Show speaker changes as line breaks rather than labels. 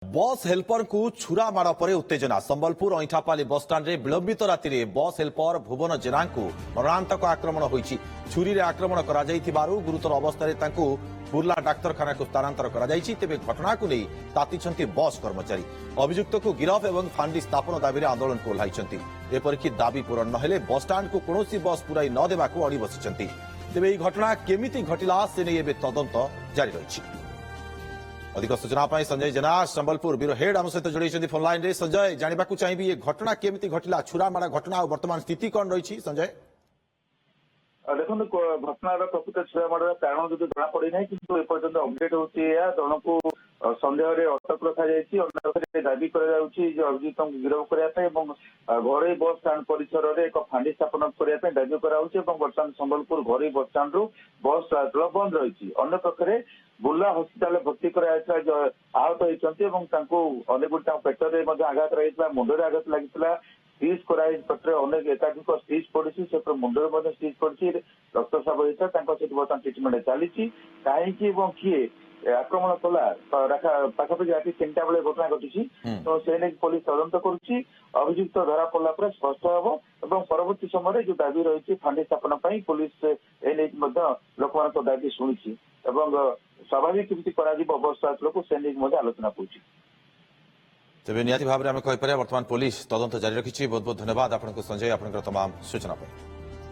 बस हेल्पर को छुरा माड़ पर उत्तेजना संबलपुर अईठापाली बस स्टाण्ड में विलंबित राति में बस हेल्पर भुवन जेना को मरणांतक आक्रमण होती छुरी रे आक्रमण करा गुरुतर अवस्था बुर्ला डाक्तरखाना को स्थानांतर तेज घटना को नहीं ताती बस कर्मचारी अभियुक्त को गिरफ और फांडी स्थापन दाबी आंदोलन को ओह्लाई एपरिक दाबी पूरण न बस स्टाण्ड को कौन बस पुराई न देवाक अड़ी बसी तेज यह घटना केमिति घटिला से नहीं तदंत जारी रही। अधिक सूचना संजय जेना संबलपुर ब्यूरो हेड आम सहित जोड़ी फोन लाइन रे संजय जानवा चाहिए ये घटना केमिति घटिला छुरामाड़ा घटना वर्तमान स्थिति कौन रही संजय?
देखो घटनार प्रकृत छुरामाड़ कारण जो जना पड़ी ना कि एपर्तंत अपडेट होती जन को सन्देह अटक रखा दाबी अभियुक्त गिरफ करने घर बस स्टाण्ड परिसर में एक फांडी स्थापन करने दाबी बर्तमान संबलपुर घर बस स्टाण्ड रु बस चलाचल बंद रही अन्य पक्षे बुर्ला हस्पिटाल भर्ती कर आहत होती अनेक गुट पेटर में आघात रही मुंडे आघात लगी स्टिच कराई पेटर अनेक एकाधिक स्टिच पड़ी से मुंडे स्टिच पड़ी रक्तस्राव होता सहित बर्तमान ट्रिटमेंट चली कहीं किए आक्रमण कला पाखापाखि राति 3टा बेले घटना घटी तो से नहीं पुलिस तदंत करुच्ची अभियुक्त धरा पड़ा पर स्पष्ट हम और परवर्ती समय जो दाबी रही फांडी स्थापन पुलिस लोक दाबी शुणी स्वाभाविक केमती बस चलाचल को से नहीं आलोचना करुच्ची।
तेज निहाती भाव में आम कहीपर बर्तमान पुलिस तदंत जारी रखी बहुत बहुत धन्यवाद आपको संजय आपंकर तमाम सूचना।